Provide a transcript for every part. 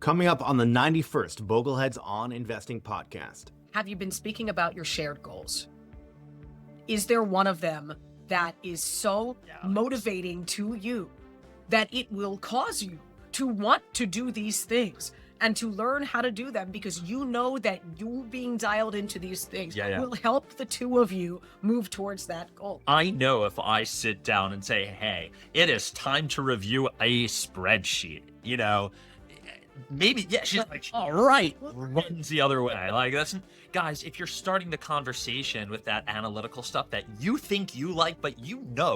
Coming up on the 91st Bogleheads on Investing podcast. Have you been speaking about your shared goals? Is there one of them that is so motivating to you that it will cause you to want to do these things and to learn how to do them because you know that you being dialed into these things will help the two of you move towards that goal? I know if I sit down and say, hey, it is time to review a spreadsheet, maybe, she's like, all right, runs the other way. Like, that's, guys, if you're starting the conversation with that analytical stuff that you think you like, but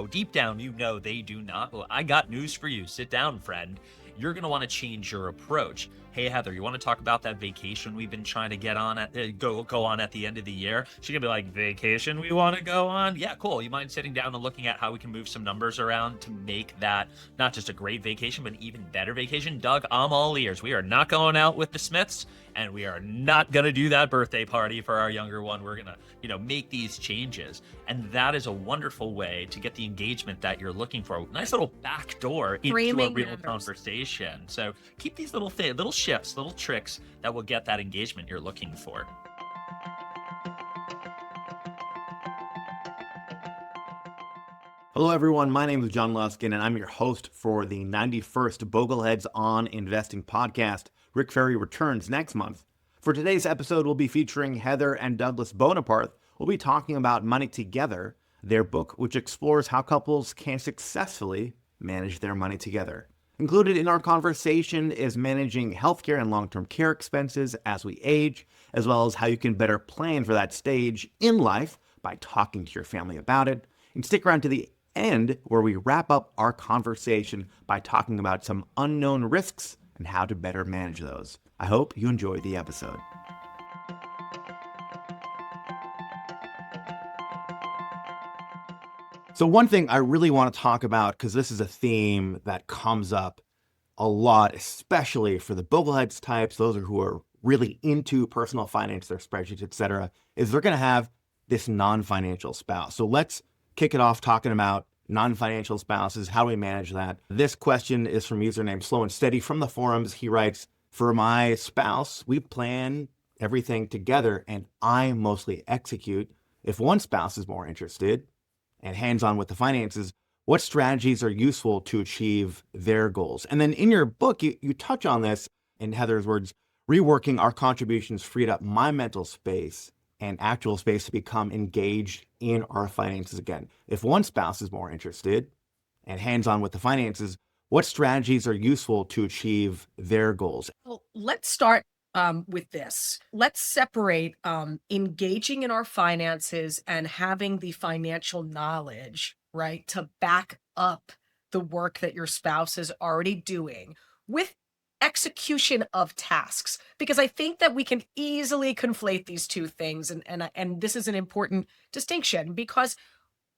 deep down, they do not. Well, I got news for you. Sit down, friend. You're going to want to change your approach. Hey, Heather, you want to talk about that vacation we've been trying to get on go on at the end of the year? She's going to be like, vacation we want to go on? Yeah, cool. You mind sitting down and looking at how we can move some numbers around to make that not just a great vacation, but an even better vacation? Doug, I'm all ears. We are not going out with the Smiths, and we are not going to do that birthday party for our younger one. We're going to, make these changes. And that is a wonderful way to get the engagement that you're looking for. Nice little back door into a real conversation. So keep these little shifts, little tricks that will get that engagement you're looking for. Hello, everyone. My name is John Luskin, and I'm your host for the 91st Bogleheads on Investing podcast. F.I.R.E returns next month. For today's episode, we'll be featuring Heather and Douglas Boneparth. We'll be talking about Money Together, their book, which explores how couples can successfully manage their money together. Included in our conversation is managing healthcare and long-term care expenses as we age, as well as how you can better plan for that stage in life by talking to your family about it. And stick around to the end where we wrap up our conversation by talking about some unknown risks and how to better manage those. I hope you enjoy the episode. So one thing I really want to talk about, because this is a theme that comes up a lot, especially for the Bogleheads types, those who are really into personal finance, their spreadsheets, etc., is they're going to have this non-financial spouse. So let's kick it off talking about non-financial spouses. How do we manage that? This question is from username Slow and Steady from the forums. He writes, for my spouse, we plan everything together and I mostly execute. If one spouse is more interested and hands-on with the finances, what strategies are useful to achieve their goals? And then in your book, you touch on this, in Heather's words, reworking our contributions freed up my mental space and actual space to become engaged in our finances again. If one spouse is more interested and hands-on with the finances, what strategies are useful to achieve their goals? Well, let's start with this. Let's separate engaging in our finances and having the financial knowledge, right, to back up the work that your spouse is already doing with execution of tasks, because I think that we can easily conflate these two things, and this is an important distinction because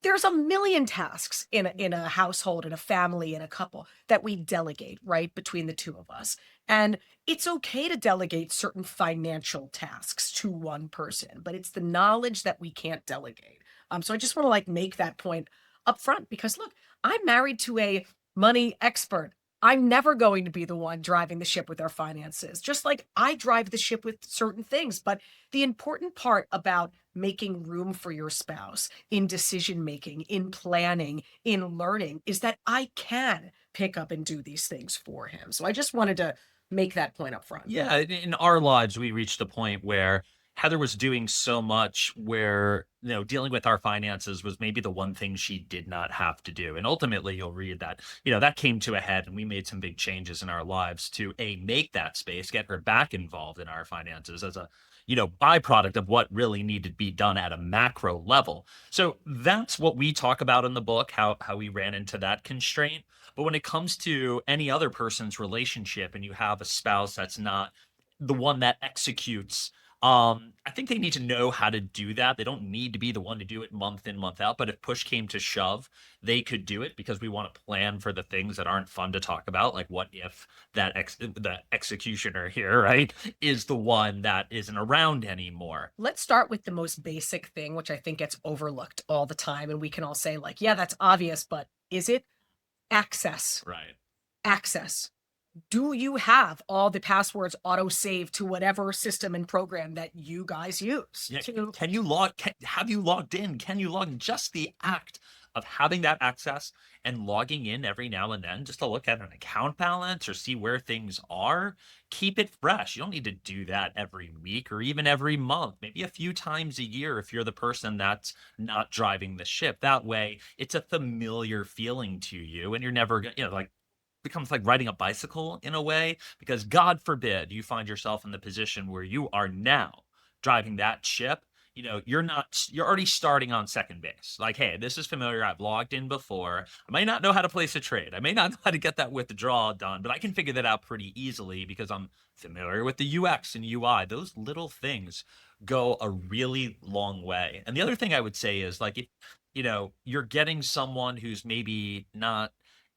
there's a million tasks in a household, in a family, in a couple that we delegate, right, between the two of us. And it's okay to delegate certain financial tasks to one person, but it's the knowledge that we can't delegate. So I just want to make that point up front because look, I'm married to a money expert. I'm never going to be the one driving the ship with our finances, just like I drive the ship with certain things. But the important part about making room for your spouse in decision-making, in planning, in learning, is that I can pick up and do these things for him. So I just wanted to make that point up front. Yeah, in our lives, we reached a point where Heather was doing so much where, dealing with our finances was maybe the one thing she did not have to do. And ultimately, you'll read that, that came to a head and we made some big changes in our lives to make that space, get her back involved in our finances as a, byproduct of what really needed to be done at a macro level. So that's what we talk about in the book, how we ran into that constraint. But when it comes to any other person's relationship and you have a spouse that's not the one that executes, I think they need to know how to do that. They don't need to be the one to do it month in, month out. But if push came to shove, they could do it because we want to plan for the things that aren't fun to talk about. Like what if that the executioner here, right, is the one that isn't around anymore? Let's start with the most basic thing, which I think gets overlooked all the time. And we can all say yeah, that's obvious, but is it? Access. Right. Access. Do you have all the passwords auto-saved to whatever system and program that you guys use? Yeah, To have you logged in? Can you log in? Just the act of having that access and logging in every now and then just to look at an account balance or see where things are, keep it fresh. You don't need to do that every week or even every month, maybe a few times a year if you're the person that's not driving the ship. That way, it's a familiar feeling to you and you're never gonna, like becomes like riding a bicycle in a way, because God forbid you find yourself in the position where you are now driving that ship. You're already starting on second base. Like, hey, this is familiar. I've logged in before. I may not know how to place a trade. I may not know how to get that withdrawal done, but I can figure that out pretty easily because I'm familiar with the UX and UI. Those little things go a really long way. And the other thing I would say is like if you're getting someone who's maybe not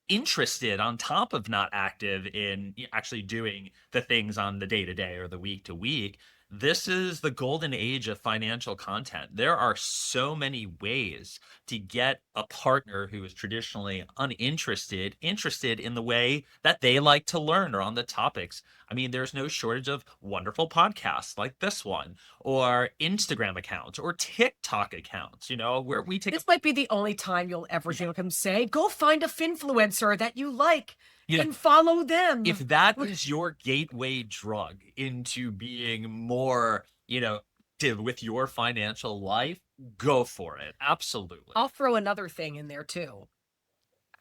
interested on top of not active in actually doing the things on the day to day or the week to week. This is the golden age of financial content. There are so many ways to get a partner who is traditionally uninterested interested in the way that they like to learn or on the topics. I mean, there's no shortage of wonderful podcasts like this one, or Instagram accounts, or TikTok accounts, where we take This might be the only time you'll ever hear him say, "Go find a finfluencer that you like you know, and follow them." if that is your gateway drug into being more, active with your financial life, go for it. Absolutely. I'll throw another thing in there too.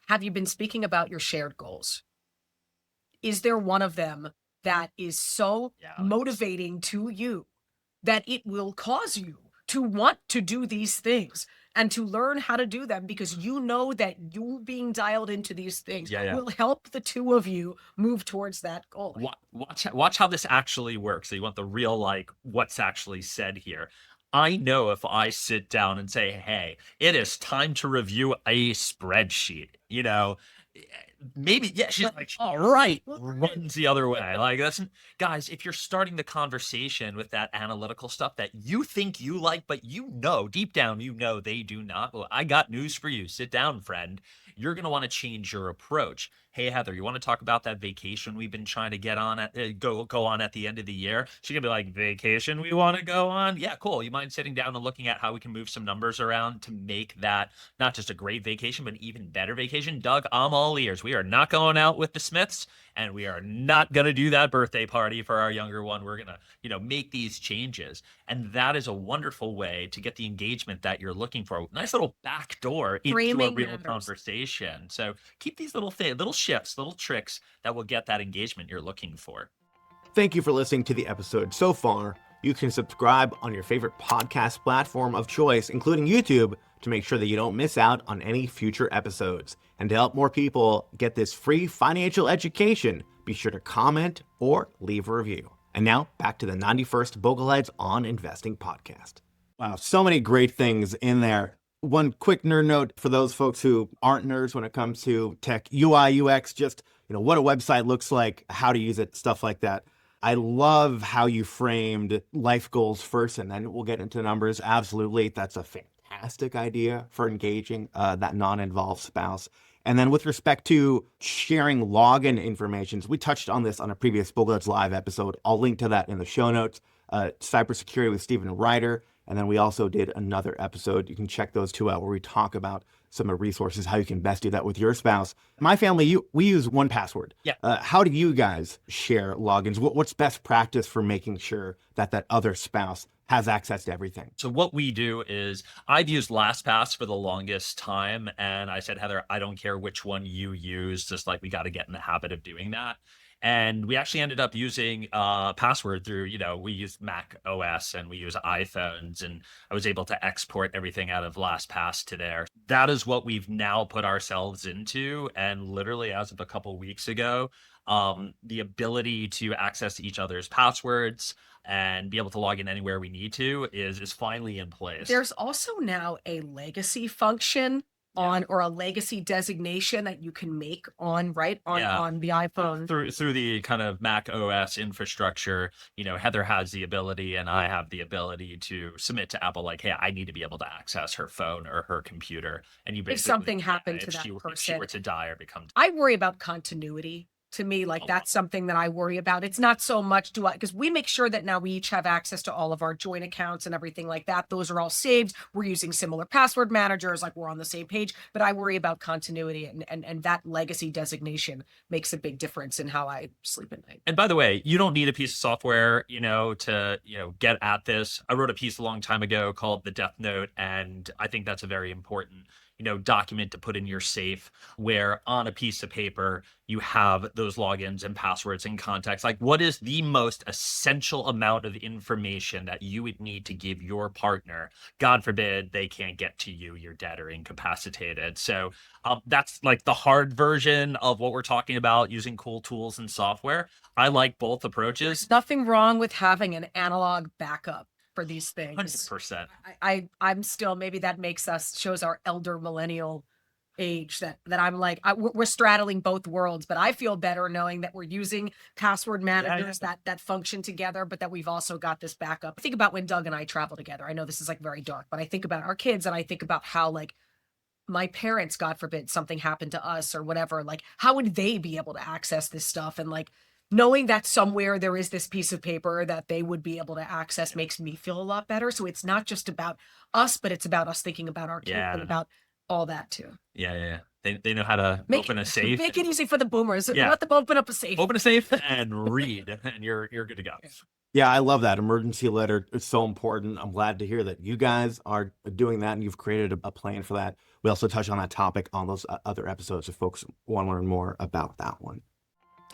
Have you been speaking about your shared goals? Is there one of them that is so Yeah. motivating to you that it will cause you to want to do these things and to learn how to do them because you know that you being dialed into these things Yeah, yeah. will help the two of you move towards that goal? Watch how this actually works. So you want the real, like, what's actually said here. I know if I sit down and say, hey, it is time to review a spreadsheet, eh, maybe, yeah, she's like, all right, runs the other way. Like, guys, if you're starting the conversation with that analytical stuff that you think you like, but deep down, they do not. Well, I got news for you. Sit down, friend. You're going to want to change your approach. Hey, Heather, you want to talk about that vacation we've been trying to get on go on at the end of the year? She's gonna be like, vacation we want to go on? Yeah, cool. You mind sitting down and looking at how we can move some numbers around to make that not just a great vacation, but an even better vacation? Doug, I'm all ears. We are not going out with the Smiths, and we are not gonna do that birthday party for our younger one. We're gonna, make these changes. And that is a wonderful way to get the engagement that you're looking for. Nice little back door into a Framing real matters. conversation. So keep these little shifts, little tricks that will get that engagement you're looking for. Thank you for listening to the episode so far. You can subscribe on your favorite podcast platform of choice, including YouTube, to make sure that you don't miss out on any future episodes. And to help more people get this free financial education, be sure to comment or leave a review. And now, back to the 91st Bogleheads on Investing podcast. Wow, so many great things in there. One quick nerd note for those folks who aren't nerds when it comes to tech, UI, UX, just what a website looks like, how to use it, stuff like that. I love how you framed life goals first, and then we'll get into numbers. Absolutely, that's a fantastic idea for engaging that non-involved spouse. And then with respect to sharing login information, we touched on this on a previous Bogleheads Live episode. I'll link to that in the show notes. Cybersecurity with Stephen Ryder. And then we also did another episode. You can check those two out where we talk about some of the resources, how you can best do that with your spouse. My family, we use 1Password. Yeah. How do you guys share logins? What's best practice for making sure that other spouse has access to everything? So what we do is I've used LastPass for the longest time. And I said, Heather, I don't care which one you use, just like we got to get in the habit of doing that. And we actually ended up using password through, we use Mac OS and we use iPhones, and I was able to export everything out of LastPass to there. That is what we've now put ourselves into. And literally as of a couple weeks ago, the ability to access each other's passwords and be able to log in anywhere we need to is finally in place. There's also now a legacy function or a legacy designation that you can make on the iPhone. Through the kind of Mac OS infrastructure, Heather has the ability and I have the ability to submit to Apple like, hey, I need to be able to access her phone or her computer. And you basically, if something happened to that if she person were to die or become, I worry about continuity To me, like A lot. that's something that I worry about. It's not so much because we make sure that now we each have access to all of our joint accounts and everything like that. Those are all saved. We're using similar password managers, like we're on the same page. But I worry about continuity and that legacy designation makes a big difference in how I sleep at night. And by the way, you don't need a piece of software, to, get at this. I wrote a piece a long time ago called The Death Note, and I think that's a very important, document to put in your safe, where on a piece of paper you have those logins and passwords and contacts. Like, what is the most essential amount of information that you would need to give your partner? God forbid they can't get to you, you're dead or incapacitated. So that's like the hard version of what we're talking about using cool tools and software. I like both approaches. There's nothing wrong with having an analog backup for these things. 100%. I'm still, maybe that shows our elder millennial age that I'm like, we're straddling both worlds, but I feel better knowing that we're using password managers that function together, but that we've also got this backup. I think about when Doug and I travel together. I know this is like very dark, but I think about our kids and I think about how like my parents, God forbid something happened to us or whatever, like how would they be able to access this stuff? And like knowing that somewhere there is this piece of paper that they would be able to access makes me feel a lot better. So it's not just about us, but it's about us thinking about our kids and about all that too. Yeah. They know how to open a safe. Make it easy for the boomers. Yeah. Let them open up a safe. Open a safe and read, and you're good to go. Yeah, I love that. Emergency letter is so important. I'm glad to hear that you guys are doing that and you've created a plan for that. We also touch on that topic on those other episodes if folks want to learn more about that one.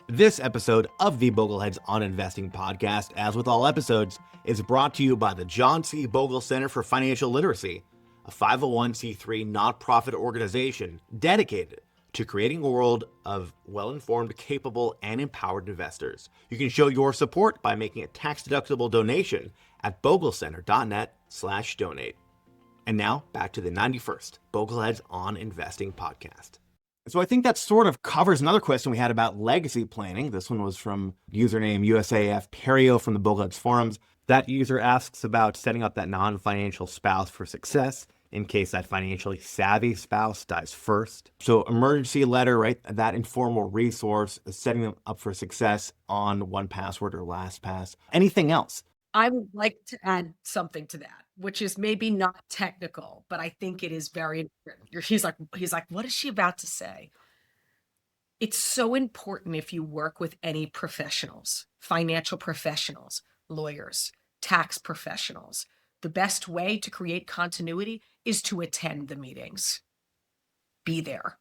This episode of the Bogleheads on Investing podcast, as with all episodes, is brought to you by the John C. Bogle Center for Financial Literacy, a 501c3 nonprofit organization dedicated to creating a world of well-informed, capable, and empowered investors. You can show your support by making a tax-deductible donation at boglecenter.net/donate. And now, back to the 91st Bogleheads on Investing podcast. So I think that sort of covers another question we had about legacy planning. This one was from username USAF Perio from the Bogleheads forums. That user asks about setting up that non-financial spouse for success in case that financially savvy spouse dies first. So emergency letter, right? That informal resource, setting them up for success on 1Password or LastPass. Anything else? I would like to add something to that, which is maybe not technical, but I think it is very important. He's like, what is she about to say? It's so important if you work with any professionals, financial professionals, lawyers, tax professionals. The best way to create continuity is to attend the meetings. Be there.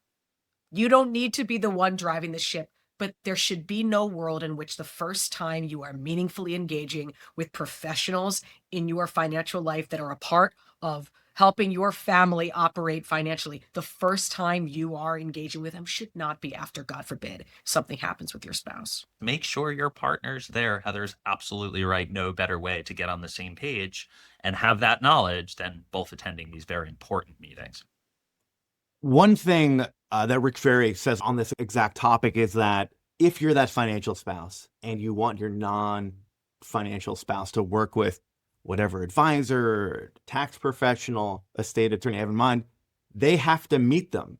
You don't need to be the one driving the ship, but there should be no world in which the first time you are meaningfully engaging with professionals in your financial life that are a part of helping your family operate financially, the first time you are engaging with them should not be after, God forbid, something happens with your spouse. Make sure your partner's there. Heather's absolutely right. No better way to get on the same page and have that knowledge than both attending these very important meetings. One thing that Rick Ferry says on this exact topic is that if you're that financial spouse and you want your non-financial spouse to work with whatever advisor, tax professional, estate attorney have in mind, they have to meet them.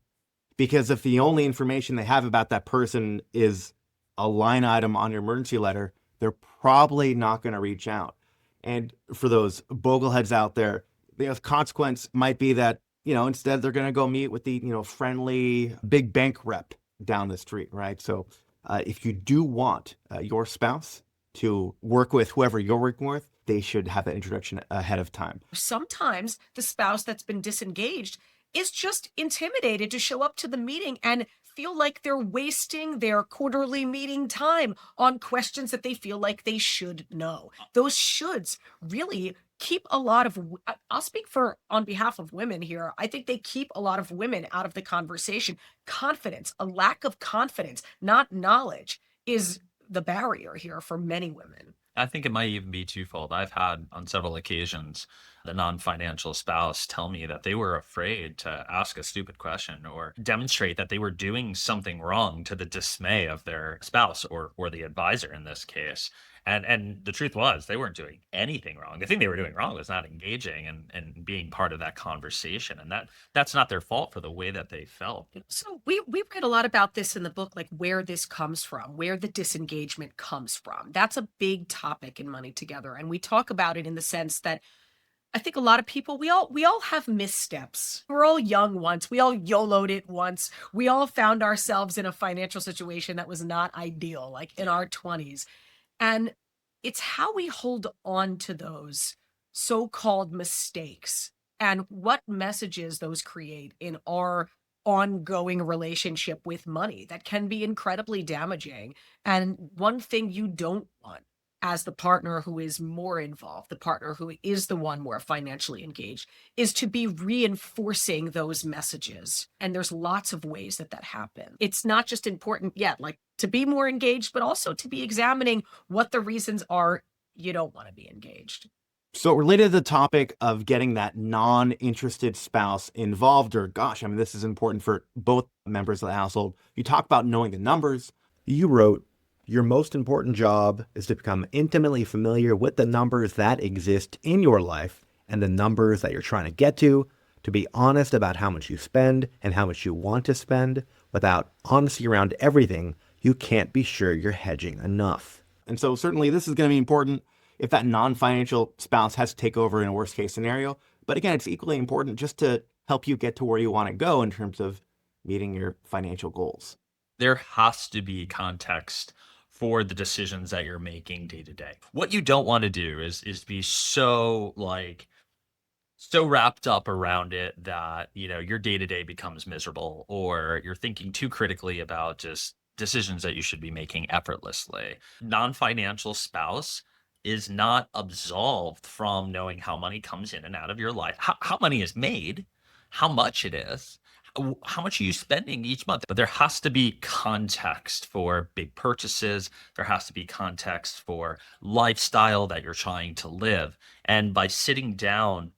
Because if the only information they have about that person is a line item on your emergency letter, they're probably not going to reach out. And for those bogleheads out there, the consequence might be that, instead they're going to go meet with the, friendly big bank rep down the street, right? So if you do want your spouse to work with whoever you're working with, they should have that introduction ahead of time. Sometimes the spouse that's been disengaged is just intimidated to show up to the meeting and feel like they're wasting their quarterly meeting time on questions that they feel like they should know. Those shoulds really keep a lot of, I'll speak on behalf of women here. I think they keep a lot of women out of the conversation. Confidence, a lack of confidence, not knowledge, is the barrier here for many women. I think it might even be twofold. I've had on several occasions the non-financial spouse tell me that they were afraid to ask a stupid question or demonstrate that they were doing something wrong to the dismay of their spouse or the advisor in this case. And the truth was they weren't doing anything wrong. The thing they were doing wrong was not engaging and being part of that conversation. And that's not their fault for the way that they felt. So we read a lot about this in the book, like where this comes from, where the disengagement comes from. That's a big topic in Money Together, and we talk about it in the sense that I think a lot of people, we all have missteps. We're all young once. We all YOLO'd it once. We all found ourselves in a financial situation that was not ideal, like in our 20s. And it's how we hold on to those so-called mistakes and what messages those create in our ongoing relationship with money that can be incredibly damaging. And one thing you don't want as the partner who is more involved, the partner who is the one more financially engaged, is to be reinforcing those messages. And there's lots of ways that that happens. It's not just important yet, like to be more engaged, but also to be examining what the reasons are you don't want to be engaged. So related to the topic of getting that non-interested spouse involved, or gosh, I mean, this is important for both members of the household. You talk about knowing the numbers. You wrote, your most important job is to become intimately familiar with the numbers that exist in your life and the numbers that you're trying to get to be honest about how much you spend and how much you want to spend. Without honesty around everything, you can't be sure you're hedging enough. And so certainly this is going to be important if that non-financial spouse has to take over in a worst case scenario. But again, it's equally important just to help you get to where you want to go in terms of meeting your financial goals. There has to be context for the decisions that you're making day to day. What you don't want to do is be so so wrapped up around it that, your day to day becomes miserable, or you're thinking too critically about just decisions that you should be making effortlessly. Non-financial spouse is not absolved from knowing how money comes in and out of your life, how money is made, how much it is, how much are you spending each month. But there has to be context for big purchases. There has to be context for lifestyle that you're trying to live. And by sitting down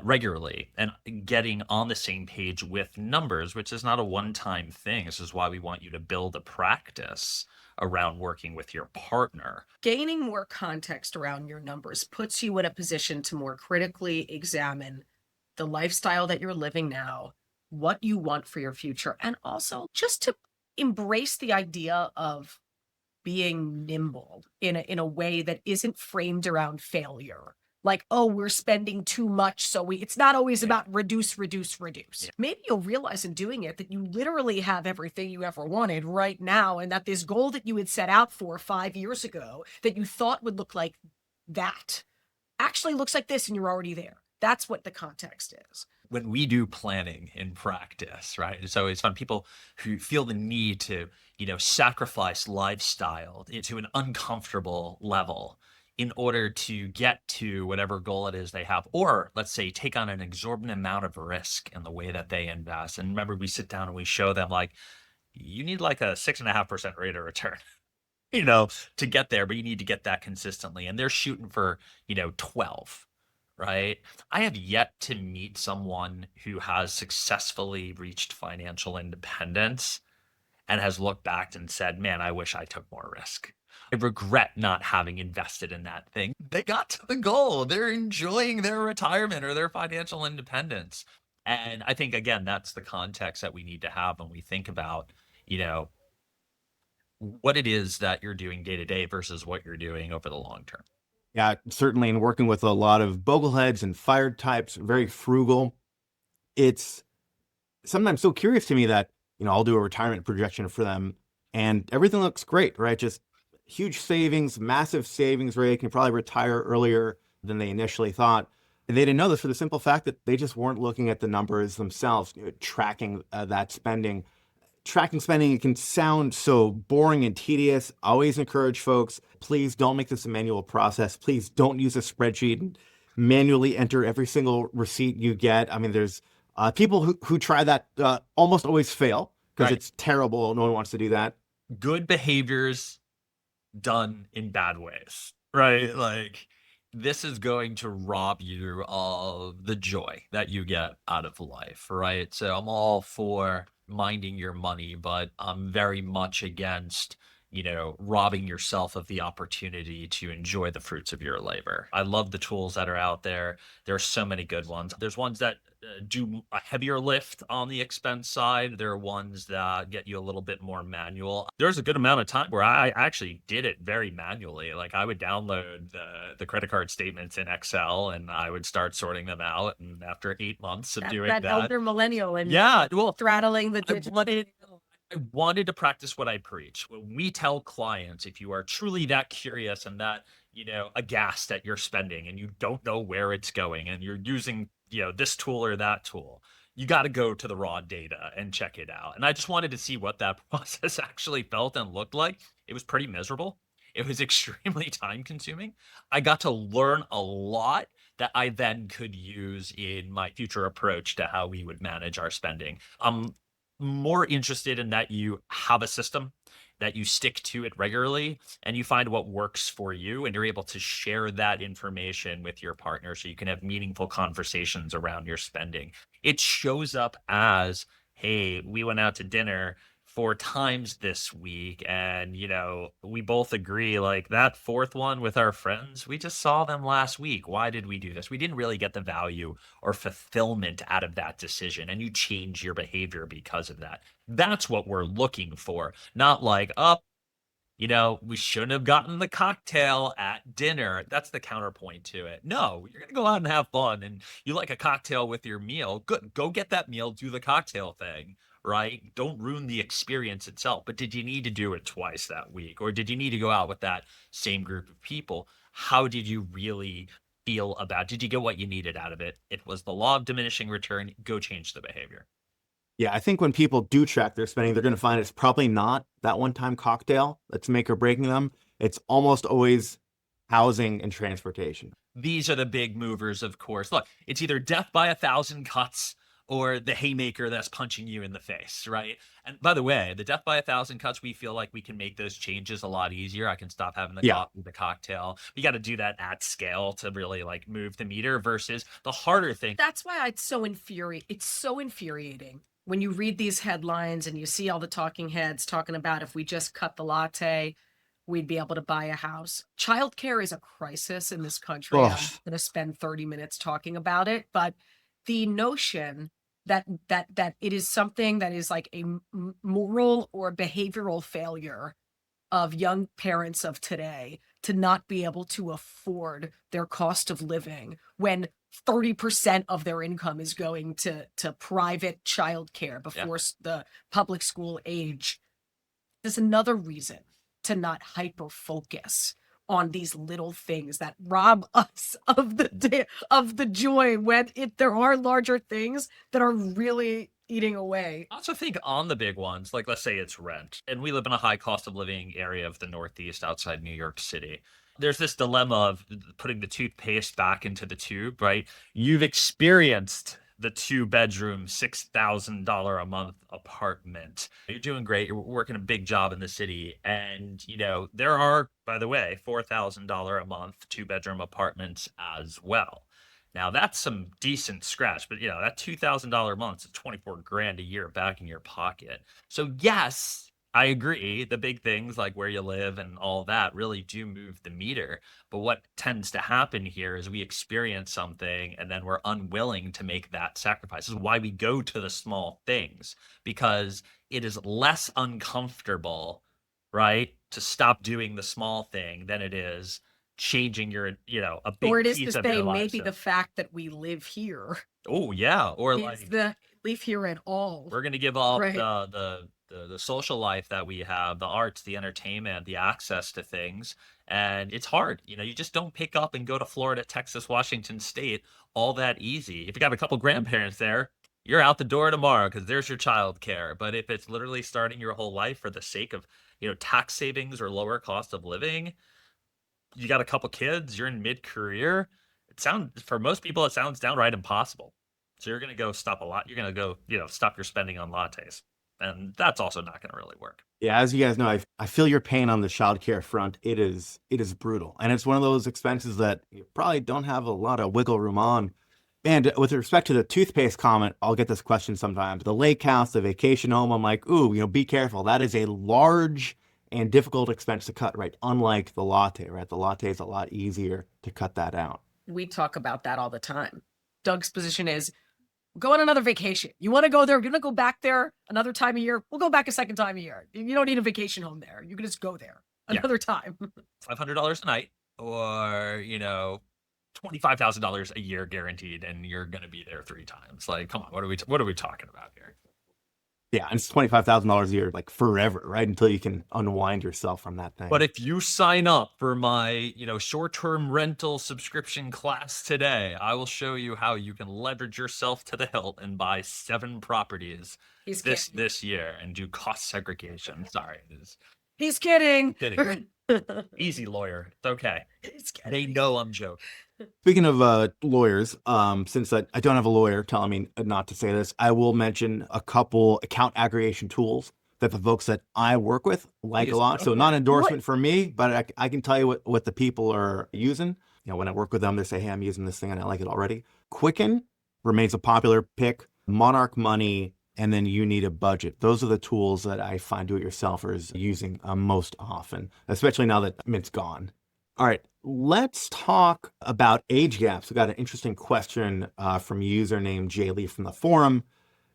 regularly and getting on the same page with numbers, which is not a one-time thing. This is why we want you to build a practice around working with your partner. Gaining more context around your numbers puts you in a position to more critically examine the lifestyle that you're living now, what you want for your future, and also just to embrace the idea of being nimble in a way that isn't framed around failure. Like, oh, we're spending too much, so it's not always about reduce, reduce, reduce. Yeah. Maybe you'll realize in doing it that you literally have everything you ever wanted right now, and that this goal that you had set out for 5 years ago that you thought would look like that actually looks like this, and you're already there. That's what the context is. When we do planning in practice, right? So it's fun. People who feel the need to, sacrifice lifestyle to an uncomfortable level in order to get to whatever goal it is they have, or let's say take on an exorbitant amount of risk in the way that they invest. And remember, we sit down and we show them like, you need like a 6.5% rate of return, to get there, but you need to get that consistently. And they're shooting for, 12. Right? I have yet to meet someone who has successfully reached financial independence and has looked back and said, man, I wish I took more risk. I regret not having invested in that thing. They got to the goal. They're enjoying their retirement or their financial independence. And I think, again, that's the context that we need to have when we think about, what it is that you're doing day to day versus what you're doing over the long term. Yeah, certainly in working with a lot of Bogleheads and F.I.R.E types, very frugal. It's sometimes so curious to me that, I'll do a retirement projection for them and everything looks great, right? Just huge savings, massive savings rate, can probably retire earlier than they initially thought. And they didn't know this for the simple fact that they just weren't looking at the numbers themselves, tracking that spending. Tracking spending, it can sound so boring and tedious. Always encourage folks, please don't make this a manual process. Please don't use a spreadsheet and manually enter every single receipt you get. I mean, there's people who try that almost always fail because Right. it's terrible. No one wants to do that. Good behaviors done in bad ways, right? Like, this is going to rob you of the joy that you get out of life, right? So I'm all for minding your money, but I'm very much against, robbing yourself of the opportunity to enjoy the fruits of your labor. I love the tools that are out there. There are so many good ones. There's ones that do a heavier lift on the expense side. There are ones that get you a little bit more manual. There's a good amount of time where I actually did it very manually. Like I would download the credit card statements in Excel and I would start sorting them out. And after 8 months of doing That that, elder millennial and yeah, well, straddling the I digital. wanted to practice what I preach. When we tell clients, if you are truly that curious and that, aghast at your spending and you don't know where it's going and you're using, this tool or that tool, you got to go to the raw data and check it out. And I just wanted to see what that process actually felt and looked like. It was pretty miserable. It was extremely time consuming. I got to learn a lot that I then could use in my future approach to how we would manage our spending. More interested in that you have a system, that you stick to it regularly, and you find what works for you, and you're able to share that information with your partner so you can have meaningful conversations around your spending. It shows up as, hey, we went out to dinner 4 times this week, and we both agree like that fourth one with our friends, we just saw them last week. Why did we do this? We didn't really get the value or fulfillment out of that decision, and you change your behavior because of that. That's what we're looking for, not like, oh, we shouldn't have gotten the cocktail at dinner. That's the counterpoint to it. No, you're going to go out and have fun, and you like a cocktail with your meal. Good. Go get that meal, do the cocktail thing, right? Don't ruin the experience itself. But did you need to do it twice that week? Or did you need to go out with that same group of people? How did you really feel about? Did you get what you needed out of it? It was the law of diminishing return. Go change the behavior. Yeah, I think when people do track their spending, they're going to find it's probably not that one-time cocktail that's make or breaking them. It's almost always housing and transportation. These are the big movers, of course. Look, it's either death by 1,000 cuts or the haymaker that's punching you in the face, right? And by the way, the death by 1,000 cuts, we feel like we can make those changes a lot easier. I can stop having the Yeah. coffee, the cocktail. You got to do that at scale to really like move the meter versus the harder thing. That's why it's so infuriating when you read these headlines and you see all the talking heads talking about if we just cut the latte, we'd be able to buy a house. Childcare is a crisis in this country. I'm Ugh. going to spend 30 minutes talking about it, but the notion that it is something that is like a moral or behavioral failure of young parents of today to not be able to afford their cost of living when 30% of their income is going to private childcare before the public school age. There's another reason to not hyper focus on these little things that rob us of the joy when there are larger things that are really eating away. I also think on the big ones, like let's say it's rent, and we live in a high cost of living area of the Northeast outside New York City. There's this dilemma of putting the toothpaste back into the tube, right? You've experienced the 2 bedroom, $6,000 a month apartment. You're doing great. You're working a big job in the city. And, there are, by the way, $4,000 a month, 2 bedroom apartments as well. Now that's some decent scratch, but that $2,000 a month is 24 grand a year back in your pocket. So yes, I agree. The big things like where you live and all that really do move the meter. But what tends to happen here is we experience something and then we're unwilling to make that sacrifice. This is why we go to the small things, because it is less uncomfortable, right, to stop doing the small thing than it is changing your, a big Or it is piece to of your say life. maybe the fact that we live here Oh yeah, or is like the live here at all. we're gonna give up Right. the social life that we have, the arts, the entertainment, the access to things, and it's hard. You just don't pick up and go to Florida, Texas, Washington State all that easy. If you got a couple grandparents there, you're out the door tomorrow because there's your child care. But if it's literally starting your whole life for the sake of tax savings or lower cost of living, you got a couple kids, you're in mid-career, for most people it sounds downright impossible. So you're going to go stop a lot. You're going to go, stop your spending on lattes. And that's also not going to really work. Yeah, as you guys know, I feel your pain on the childcare front. It is brutal. And it's one of those expenses that you probably don't have a lot of wiggle room on. And with respect to the toothpaste comment, I'll get this question sometimes. The lake house, the vacation home, I'm like, ooh, be careful. That is a large and difficult expense to cut, right? Unlike the latte, right? The latte is a lot easier to cut that out. We talk about that all the time. Doug's position is go on another vacation. You want to go there? You're going to go back there another time a year? We'll go back a second time a year. You don't need a vacation home there. You can just go there another time. $500 a night, or $25,000 a year guaranteed, and you're going to be there 3 times. Like, come on, what are we talking about here? Yeah, and it's $25,000 a year, like forever, right? Until you can unwind yourself from that thing. But if you sign up for my, short-term rental subscription class today, I will show you how you can leverage yourself to the hilt and buy 7 properties He's this year and do cost segregation. Sorry, He's kidding. kidding. Easy, lawyer. It's okay. They know I'm joking. Speaking of lawyers, since I don't have a lawyer telling me not to say this, I will mention a couple account aggregation tools that the folks that I work with like Please. a lot. So not endorsement for me, but I can tell you what the people are using. When I work with them, they say, hey, I'm using this thing and I like it already. Quicken remains a popular pick. Monarch Money, and then You Need a Budget. Those are the tools that I find do-it-yourselfers using most often, especially now that Mint's gone. All right, let's talk about age gaps. We got an interesting question from a user named Jay Lee from the forum.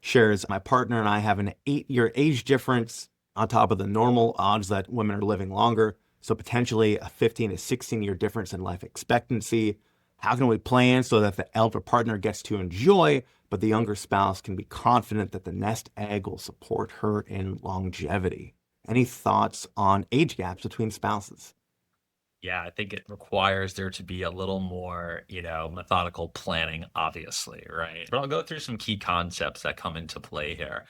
Shares, my partner and I have an 8-year age difference on top of the normal odds that women are living longer. So potentially a 15 to 16-year difference in life expectancy. How can we plan so that the elder partner gets to enjoy, but the younger spouse can be confident that the nest egg will support her in longevity? Any thoughts on age gaps between spouses? Yeah, I think it requires there to be a little more, methodical planning, obviously, right? But I'll go through some key concepts that come into play here.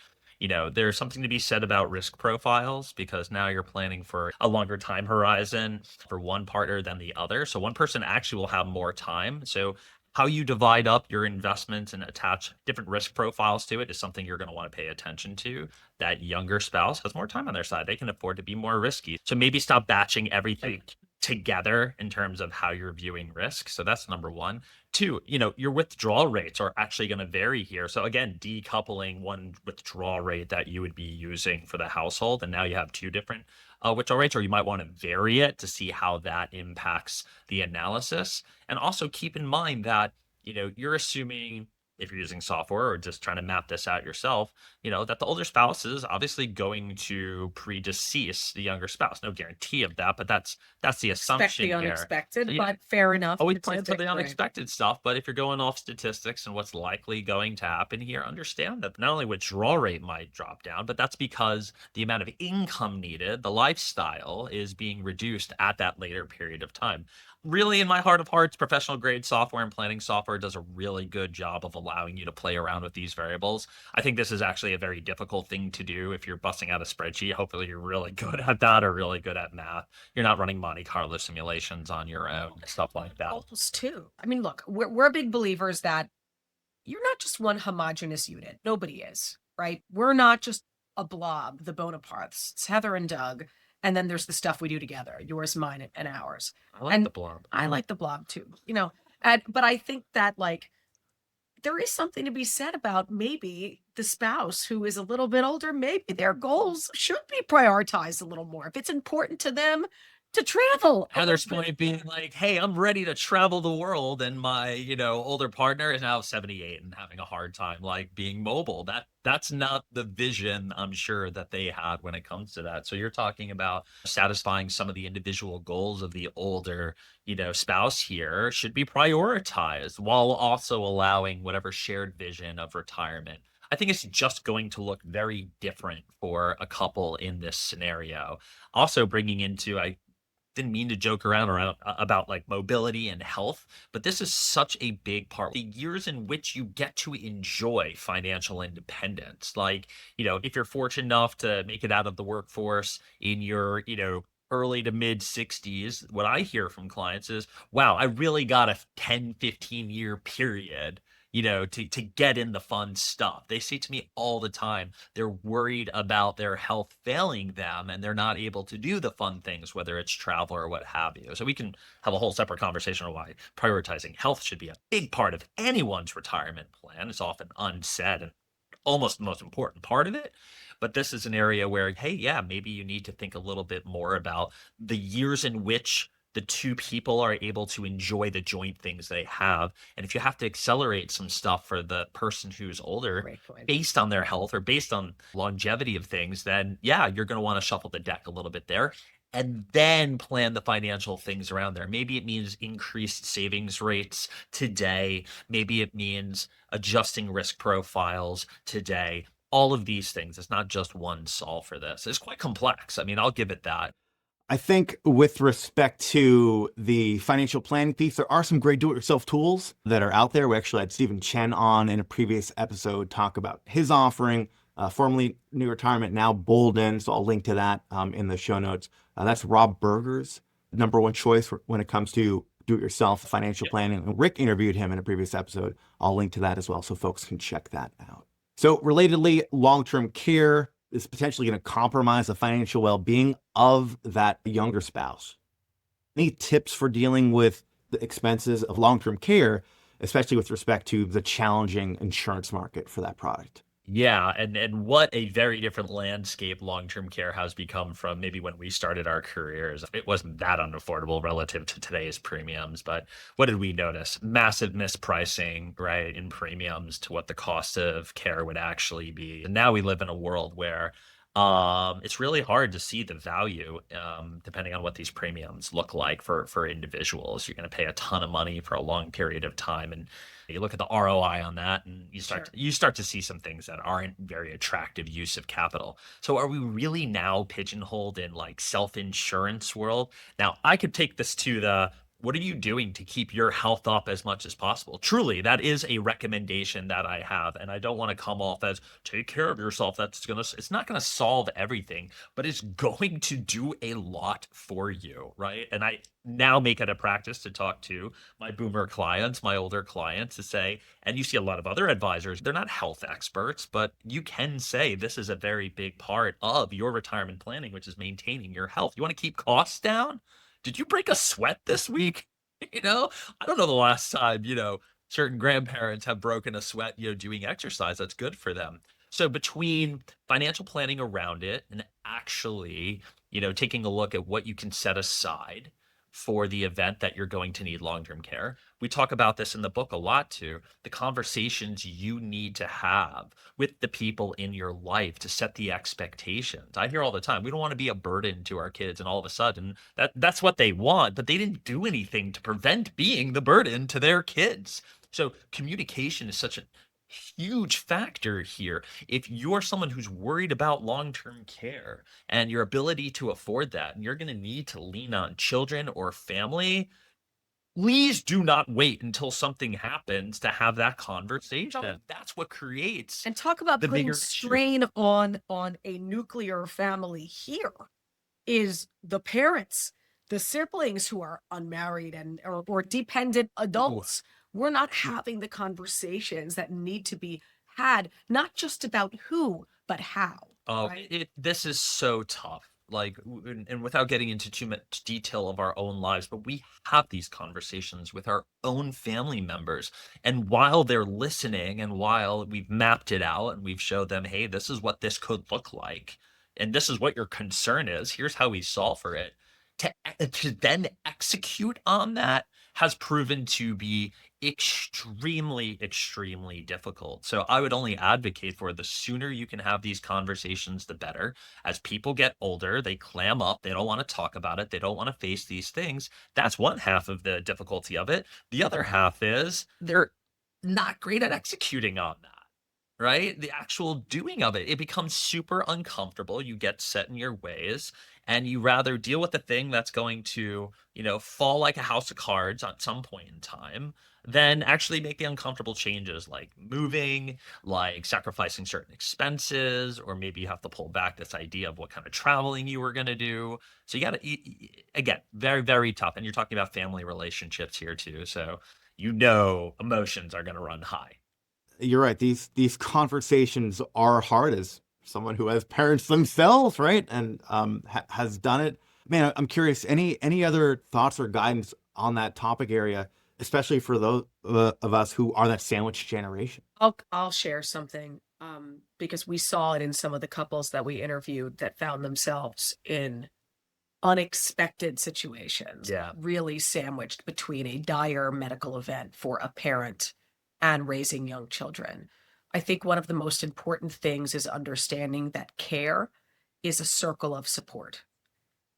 There's something to be said about risk profiles, because now you're planning for a longer time horizon for one partner than the other. So one person actually will have more time. So how you divide up your investments and attach different risk profiles to it is something you're going to want to pay attention to. That younger spouse has more time on their side. They can afford to be more risky. So maybe stop batching everything together in terms of how you're viewing risk. So that's number one. 2, your withdrawal rates are actually going to vary here. So again, decoupling one withdrawal rate that you would be using for the household, and now you have 2 different withdrawal rates, or you might want to vary it to see how that impacts the analysis. And also keep in mind that, you're assuming, if you're using software or just trying to map this out yourself, that the older spouse is obviously going to predecease the younger spouse. No guarantee of that, but that's the assumption Expect the here. unexpected, Yeah. but fair enough. Always It's a plan for the bit great. unexpected stuff, but if you're going off statistics and what's likely going to happen here, understand that not only withdrawal rate might drop down, but that's because the amount of income needed, the lifestyle, is being reduced at that later period of time. Really, in my heart of hearts, professional grade software and planning software does a really good job of allowing you to play around with these variables. I think this is actually a very difficult thing to do if you're busting out a spreadsheet. Hopefully you're really good at that or really good at math. You're not running Monte Carlo simulations on your own, stuff like that. Goals too. I mean, look, we're big believers that you're not just one homogenous unit. Nobody is, right? We're not just a blob, the Boneparths. It's Heather and Doug. And then there's the stuff we do together, yours, mine, and ours. I like And the blob. I like the blob too, but I think that there is something to be said about maybe the spouse who is a little bit older, maybe their goals should be prioritized a little more. If it's important to them to travel. Heather's point being like, hey, I'm ready to travel the world, and my, older partner is now 78 and having a hard time like being mobile. That's not the vision, I'm sure, that they had when it comes to that. So you're talking about satisfying some of the individual goals of the older, spouse here should be prioritized, while also allowing whatever shared vision of retirement. I think it's just going to look very different for a couple in this scenario. Also bringing into, I didn't mean to joke around about like mobility and health, but this is such a big part. The years in which you get to enjoy financial independence, like, if you're fortunate enough to make it out of the workforce in your, early to mid 60s, what I hear from clients is, wow, I really got a 10, 15-year period, to get in the fun stuff. They say to me all the time, they're worried about their health failing them and they're not able to do the fun things, whether it's travel or what have you. So we can have a whole separate conversation on why prioritizing health should be a big part of anyone's retirement plan. It's often unsaid, and almost the most important part of it. But this is an area where, hey, yeah, maybe you need to think a little bit more about the years in which the two people are able to enjoy the joint things they have. And if you have to accelerate some stuff for the person who's older Great point. based on their health or based on longevity of things, then yeah, you're going to want to shuffle the deck a little bit there and then plan the financial things around there. Maybe it means increased savings rates today. Maybe it means adjusting risk profiles today. All of these things. It's not just one solve for this. It's quite complex. I mean, I'll give it that. I think with respect to the financial planning piece, there are some great do-it-yourself tools that are out there. We actually had Stephen Chen on in a previous episode talk about his offering, formerly New Retirement, now Bolden. So I'll link to that in the show notes. That's Rob Berger's number one choice when it comes to do-it-yourself financial planning. And Rick interviewed him in a previous episode. I'll link to that as well so folks can check that out. So relatedly, long-term care is potentially going to compromise the financial well-being of that younger spouse. Any tips for dealing with the expenses of long-term care, especially with respect to the challenging insurance market for that product? Yeah, and what a very different landscape long-term care has become from maybe when we started our careers. It wasn't that unaffordable relative to today's premiums, but what did we notice? Massive mispricing, right, in premiums to what the cost of care would actually be. And now we live in a world where it's really hard to see the value, depending on what these premiums look like for individuals. You're going to pay a ton of money for a long period of time, and you look at the ROI on that, and you start to see some things that aren't very attractive use of capital. So, are we really now pigeonholed in like self-insurance world? Now, I could take this to the what are you doing to keep your health up as much as possible? Truly, that is a recommendation that I have. And I don't want to come off as take care of yourself. It's not going to solve everything, but it's going to do a lot for you. Right. And I now make it a practice to talk to my boomer clients, my older clients to say, and you see a lot of other advisors, they're not health experts, but you can say this is a very big part of your retirement planning, which is maintaining your health. You want to keep costs down? Did you break a sweat this week? I don't know the last time, certain grandparents have broken a sweat, doing exercise. That's good for them. So between financial planning around it and actually, taking a look at what you can set aside for the event that you're going to need long-term care. We talk about this in the book a lot too. The conversations you need to have with the people in your life to set the expectations. I hear all the time, we don't want to be a burden to our kids, and all of a sudden that's what they want, but they didn't do anything to prevent being the burden to their kids. So communication is such a huge factor here. If you're someone who's worried about long-term care and your ability to afford that, and you're going to need to lean on children or family, please do not wait until something happens to have that conversation. That's what creates And talk about the putting bigger issue. strain on a nuclear family here is the parents, the siblings who are unmarried and or dependent adults. We're not having the conversations that need to be had, not just about who, but how. Oh, Right? this is so tough. Like, and without getting into too much detail of our own lives, but we have these conversations with our own family members. And while they're listening and while we've mapped it out and we've showed them, hey, this is what this could look like, and this is what your concern is, here's how we solve for it. To then execute on that has proven to be extremely, extremely difficult. So I would only advocate for the sooner you can have these conversations, the better. As people get older, they clam up. They don't want to talk about it. They don't want to face these things. That's one half of the difficulty of it. The other half is they're not great at executing on that. Right? The actual doing of it, it becomes super uncomfortable. You get set in your ways and you rather deal with the thing that's going to, fall like a house of cards at some point in time than actually make the uncomfortable changes like moving, like sacrificing certain expenses, or maybe you have to pull back this idea of what kind of traveling you were going to do. So you got to, again, very, very tough. And you're talking about family relationships here too. So, emotions are going to run high. You're right. These conversations are hard as someone who has parents themselves, right? And has done it. Man, I'm curious, any other thoughts or guidance on that topic area, especially for those of us who are that sandwich generation? I'll share something. because we saw it in some of the couples that we interviewed that found themselves in unexpected situations, Yeah. really sandwiched between a dire medical event for a parent and raising young children. I think one of the most important things is understanding that care is a circle of support.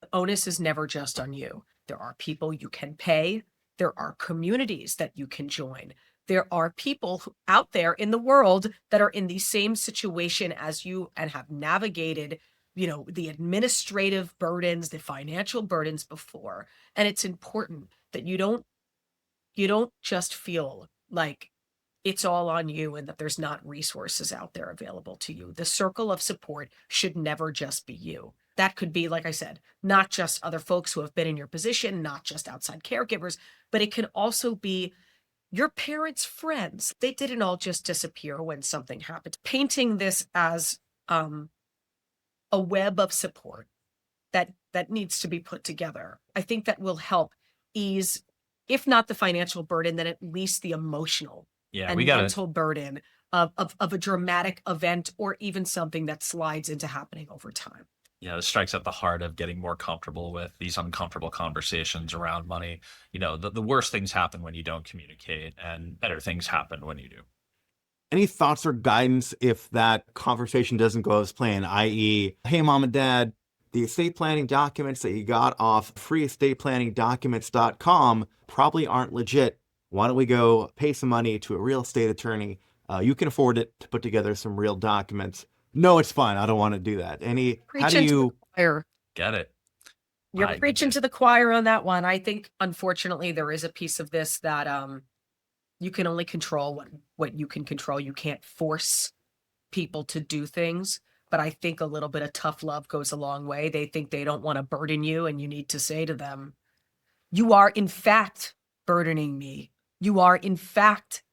The onus is never just on you. There are people you can pay. There are communities that you can join. There are people out there in the world that are in the same situation as you and have navigated, the administrative burdens, the financial burdens before. And it's important that you don't just feel like it's all on you and that there's not resources out there available to you. The circle of support should never just be you. That could be, like I said, not just other folks who have been in your position, not just outside caregivers, but it can also be your parents' friends. They didn't all just disappear when something happened. Painting this as a web of support that needs to be put together, I think that will help ease, if not the financial burden, then at least the emotional Yeah, we and got to. mental burden of a dramatic event or even something that slides into happening over time. Yeah, this strikes at the heart of getting more comfortable with these uncomfortable conversations around money. The worst things happen when you don't communicate, and better things happen when you do. Any thoughts or guidance if that conversation doesn't go as planned, i.e., hey, mom and dad, the estate planning documents that you got off freeestateplanningdocuments.com probably aren't legit. Why don't we go pay some money to a real estate attorney? You can afford it to put together some real documents. No, it's fine. I don't want to do that. How do Preaching to the you, choir. Get it? You're My preaching goodness. to the choir on that one. I think, unfortunately, there is a piece of this that you can only control what you can control. You can't force people to do things. But I think a little bit of tough love goes a long way. They think they don't want to burden you, and you need to say to them, you are, in fact, burdening me. You are, in fact,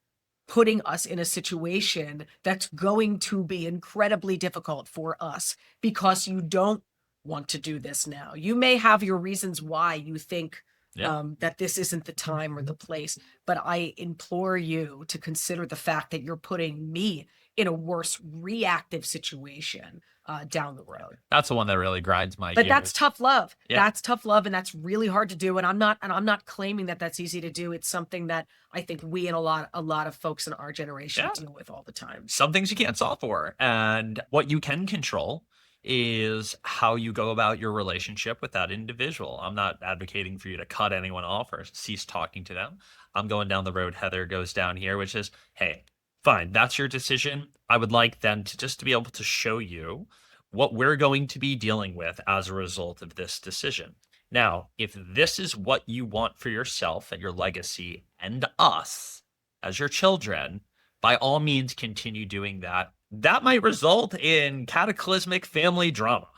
putting us in a situation that's going to be incredibly difficult for us because you don't want to do this now. You may have your reasons why you think Yeah. that this isn't the time or the place, but I implore you to consider the fact that you're putting me in a worse reactive situation down the road. That's the one that really grinds my But that's gears. tough love. Yeah. That's tough love, and that's really hard to do. And I'm not claiming that that's easy to do. It's something that I think we and a lot of folks in our generation Yeah. deal with all the time. Some things you can't solve for. And what you can control is how you go about your relationship with that individual. I'm not advocating for you to cut anyone off or cease talking to them. I'm going down the road Heather goes down here, which is, hey, fine, that's your decision. I would like then to be able to show you what we're going to be dealing with as a result of this decision. Now, if this is what you want for yourself and your legacy and us as your children, by all means continue doing that. That might result in cataclysmic family drama.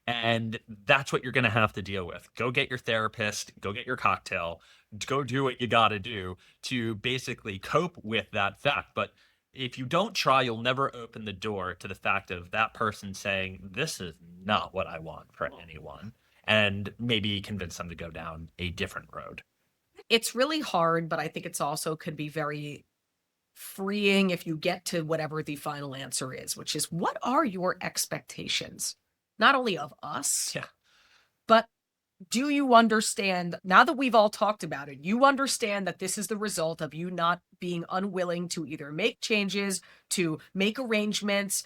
And that's what you're going to have to deal with. Go get your therapist, go get your cocktail, go do what you got to do to basically cope with that fact. But if you don't try, you'll never open the door to the fact of that person saying, this is not what I want for anyone, and maybe convince them to go down a different road. It's really hard, but I think it's also could be very freeing if you get to whatever the final answer is, which is what are your expectations? Not only of us, Yeah. but do you understand, now that we've all talked about it, you understand that this is the result of you not being unwilling to either make changes, to make arrangements,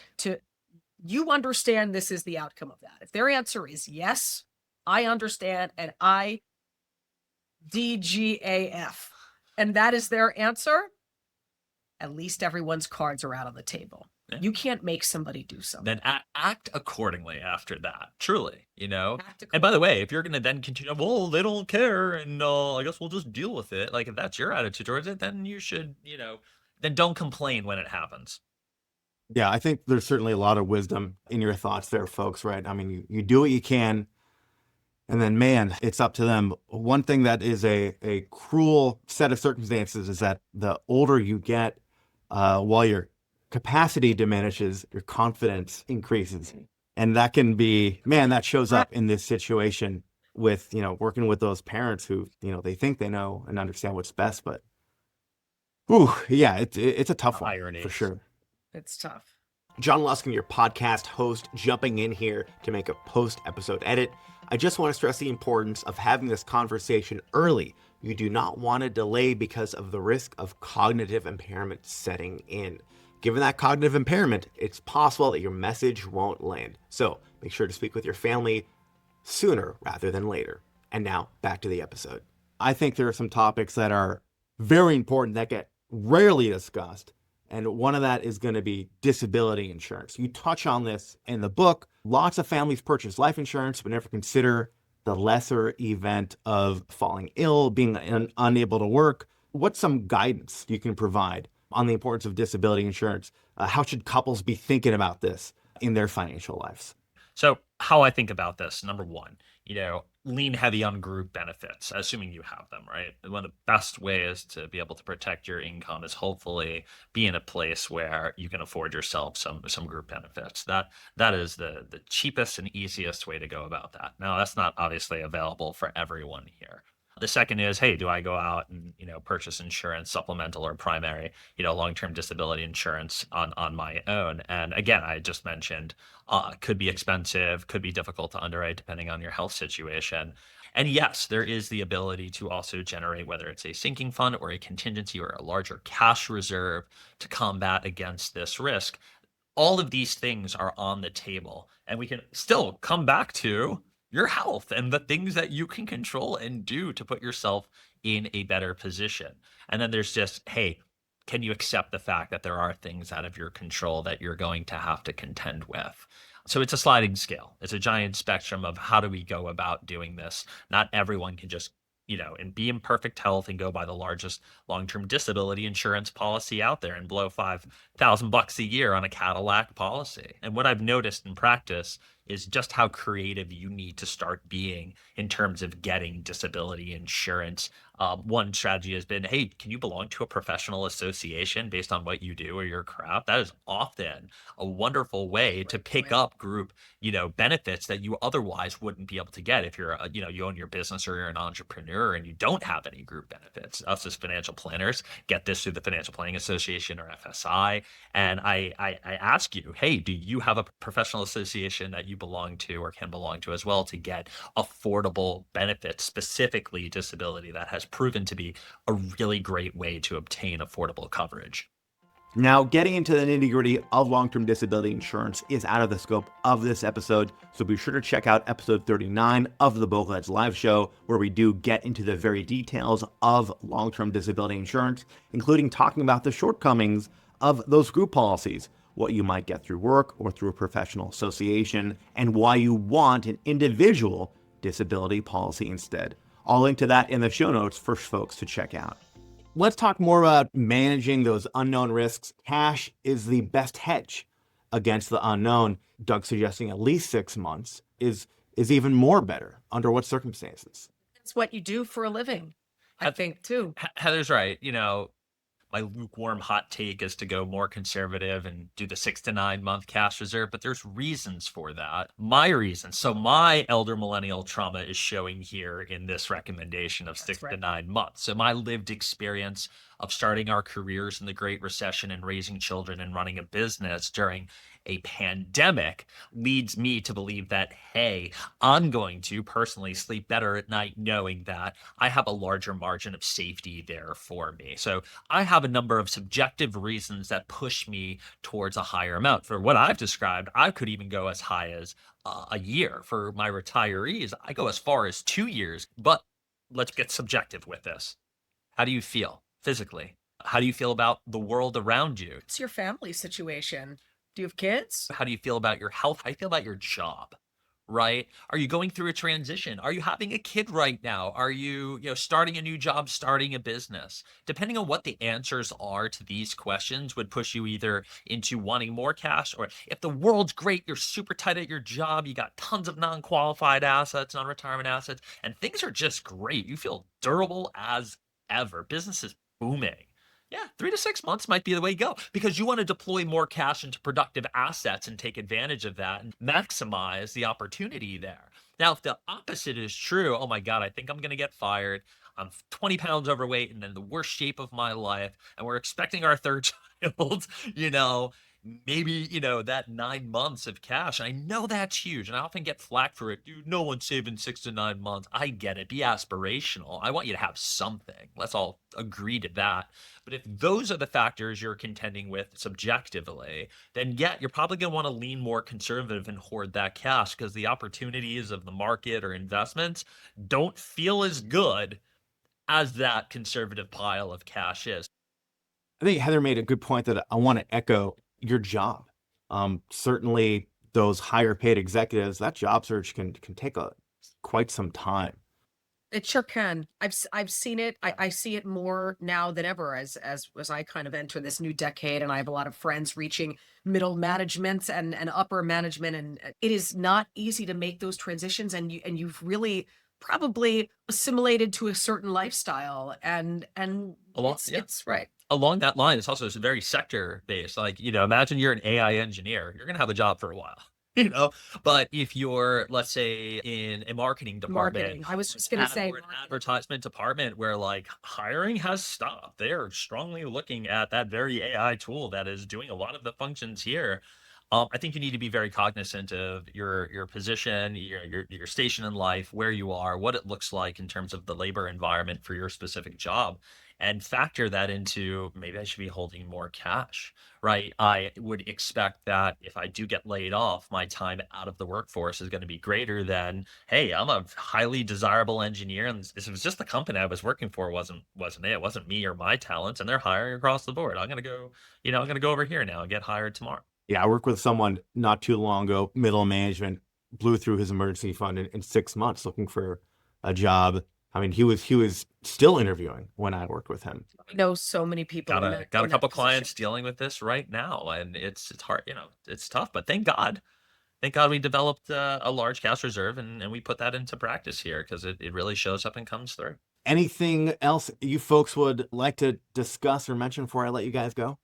you understand this is the outcome of that. If their answer is yes, I understand, and DGAF, and that is their answer, at least everyone's cards are out on the table. Yeah. You can't make somebody do something. Then act accordingly after that. Truly, Act And by the way, if you're going to then continue, well, they don't care, and I guess we'll just deal with it. Like if that's your attitude towards it, then you should, then don't complain when it happens. yeah, I think there's certainly a lot of wisdom in your thoughts there, folks, right? I mean, you do what you can. And then, man, it's up to them. One thing that is a cruel set of circumstances is that the older you get, while your capacity diminishes, your confidence increases. And that can be, man, that shows up in this situation with, working with those parents who, they think they know and understand what's best. But, yeah, it's a tough one Irony. for sure. It's tough. John Luskin, your podcast host, jumping in here to make a post-episode edit. I just want to stress the importance of having this conversation early. You do not want to delay because of the risk of cognitive impairment setting in. Given that cognitive impairment, it's possible that your message won't land. So make sure to speak with your family sooner rather than later. And now, back to the episode. I think there are some topics that are very important that get rarely discussed. And one of that is going to be disability insurance. You touch on this in the book. Lots of families purchase life insurance but never consider the lesser event of falling ill, being unable to work. What's some guidance you can provide on the importance of disability insurance? How should couples be thinking about this in their financial lives? So how I think about this, number one, lean heavy on group benefits, assuming you have them, right? One of the best ways to be able to protect your income is hopefully be in a place where you can afford yourself some group benefits. That is the cheapest and easiest way to go about that. Now, that's not obviously available for everyone here. The second is, hey, do I go out and purchase insurance, supplemental or primary, long-term disability insurance on my own? And again, I just mentioned could be expensive, could be difficult to underwrite depending on your health situation. And yes, there is the ability to also generate, whether it's a sinking fund or a contingency or a larger cash reserve to combat against this risk. All of these things are on the table, and we can still come back to your health and the things that you can control and do to put yourself in a better position. And then there's just, hey, can you accept the fact that there are things out of your control that you're going to have to contend with? So it's a sliding scale. It's a giant spectrum of how do we go about doing this. Not everyone can just and be in perfect health and go buy the largest long-term disability insurance policy out there and blow $5,000 a year on a Cadillac policy. And what I've noticed in practice is just how creative you need to start being in terms of getting disability insurance. One strategy has been, hey, can you belong to a professional association based on what you do or your craft? That is often a wonderful way to pick up group, benefits that you otherwise wouldn't be able to get if you're, you own your business or you're an entrepreneur and you don't have any group benefits. Us as financial planners get this through the Financial Planning Association or FSI. And I ask you, hey, do you have a professional association that you belong to or can belong to as well to get affordable benefits, specifically disability, that has proven to be a really great way to obtain affordable coverage? Now, getting into the nitty-gritty of long-term disability insurance is out of the scope of this episode, so be sure to check out episode 39 of the Bogleheads live show, where we do get into the very details of long-term disability insurance, including talking about the shortcomings of those group policies, what you might get through work or through a professional association, and why you want an individual disability policy instead. I'll link to that in the show notes for folks to check out. Let's talk more about managing those unknown risks. Cash is the best hedge against the unknown. Doug suggesting at least 6 months is even more better. Under what circumstances? It's what you do for a living, I think, too. Heather's right. My lukewarm hot take is to go more conservative and do the 6 to 9 month cash reserve, but there's reasons for that. My reasons. So my elder millennial trauma is showing here in this recommendation of 6 to 9 months. So my lived experience of starting our careers in the Great Recession and raising children and running a business during a pandemic leads me to believe that, hey, I'm going to personally sleep better at night knowing that I have a larger margin of safety there for me. So I have a number of subjective reasons that push me towards a higher amount. For what I've described, I could even go as high as a year. For my retirees, I go as far as 2 years. But let's get subjective with this. How do you feel physically? How do you feel about the world around you? It's your family situation. Do you have kids? How do you feel about your health? How do you feel about your job? Right? Are you going through a transition? Are you having a kid right now? Are you, starting a new job, starting a business? Depending on what the answers are to these questions would push you either into wanting more cash, or if the world's great, you're super tight at your job, you got tons of non-qualified assets, non-retirement assets, and things are just great. You feel durable as ever. Business is booming. Yeah, 3 to 6 months might be the way to go because you want to deploy more cash into productive assets and take advantage of that and maximize the opportunity there. Now, if the opposite is true, oh my God, I think I'm going to get fired. I'm 20 pounds overweight and in the worst shape of my life, and we're expecting our third child, you know, maybe, that 9 months of cash. I know that's huge. And I often get flack for it. Dude, no one's saving 6 to 9 months. I get it. Be aspirational. I want you to have something. Let's all agree to that. But if those are the factors you're contending with subjectively, then yeah, you're probably going to want to lean more conservative and hoard that cash because the opportunities of the market or investments don't feel as good as that conservative pile of cash is. I think Heather made a good point that I want to echo your job. Certainly those higher paid executives, that job search can take quite some time. It sure can. I've seen it. I see it more now than ever as I kind of enter this new decade, and I have a lot of friends reaching middle management and upper management, and it is not easy to make those transitions. And you've really probably assimilated to a certain lifestyle, and A lot, it's yeah. it's right. Along that line, it's also very sector based. Like, imagine you're an AI engineer, you're going to have a job for a while, you know, but if you're, let's say, in a marketing department Marketing. I was just gonna say or an marketing. advertisement department where like hiring has stopped, they're strongly looking at that very AI tool that is doing a lot of the functions here. I think you need to be very cognizant of your position, your station in life, where you are, what it looks like in terms of the labor environment for your specific job, and factor that into maybe I should be holding more cash, right? I would expect that if I do get laid off, my time out of the workforce is going to be greater than, hey, I'm a highly desirable engineer, and this was just the company I was working for wasn't it? It wasn't me or my talents, and they're hiring across the board. I'm gonna go over here now and get hired tomorrow. Yeah, I worked with someone not too long ago, middle management, blew through his emergency fund in 6 months looking for a job. I mean, he was still interviewing when I worked with him. I know so many people Got a in that couple position. clients dealing with this right now, and it's hard, it's tough, but thank God we developed a large cash reserve, and we put that into practice here because it really shows up and comes through. Anything else you folks would like to discuss or mention before I let you guys go?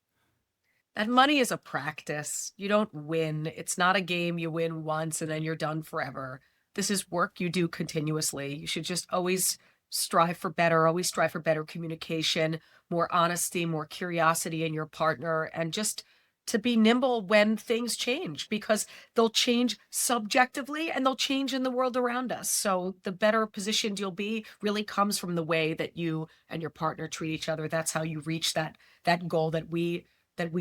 That money is a practice. You don't win. It's not a game you win once and then you're done forever. This is work you do continuously. You should just always strive for better communication, more honesty, more curiosity in your partner, and just to be nimble when things change because they'll change subjectively and they'll change in the world around us. So the better positioned you'll be really comes from the way that you and your partner treat each other. That's how you reach that goal that we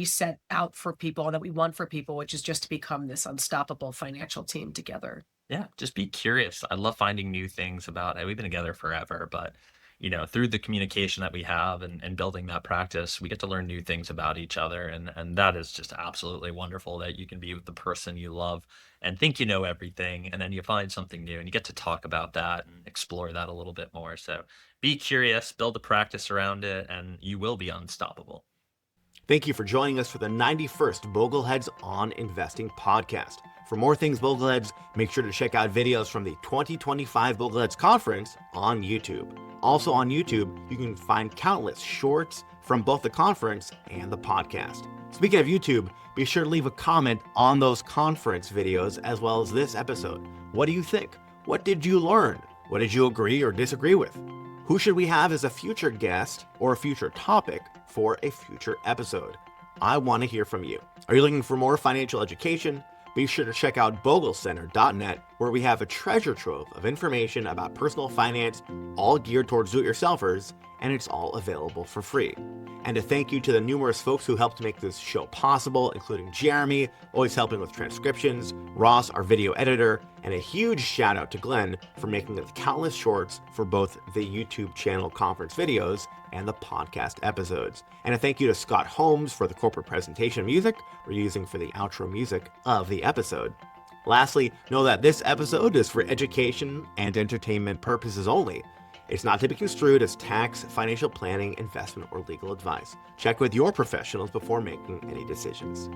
set out for people and that we want for people, which is just to become this unstoppable financial team together. Yeah, just be curious. I love finding new things about it. We've been together forever, but through the communication that we have and building that practice, we get to learn new things about each other. And that is just absolutely wonderful that you can be with the person you love and think you know everything. And then you find something new and you get to talk about that and explore that a little bit more. So be curious, build a practice around it, and you will be unstoppable. Thank you for joining us for the 91st Bogleheads on Investing podcast. For more things Bogleheads, make sure to check out videos from the 2025 Bogleheads Conference on YouTube. Also on YouTube, you can find countless shorts from both the conference and the podcast. Speaking of YouTube, be sure to leave a comment on those conference videos as well as this episode. What do you think? What did you learn? What did you agree or disagree with? Who should we have as a future guest or a future topic for a future episode? I want to hear from you. Are you looking for more financial education? Be sure to check out boglecenter.net, where we have a treasure trove of information about personal finance, all geared towards do-it-yourselfers, and it's all available for free. And a thank you to the numerous folks who helped make this show possible, including Jeremy, always helping with transcriptions, Ross, our video editor, and a huge shout out to Glenn for making the countless shorts for both the YouTube channel conference videos and the podcast episodes. And a thank you to Scott Holmes for the corporate presentation music we're using for the outro music of the episode. Lastly, know that this episode is for education and entertainment purposes only. It's not to be construed as tax, financial planning, investment, or legal advice. Check with your professionals before making any decisions.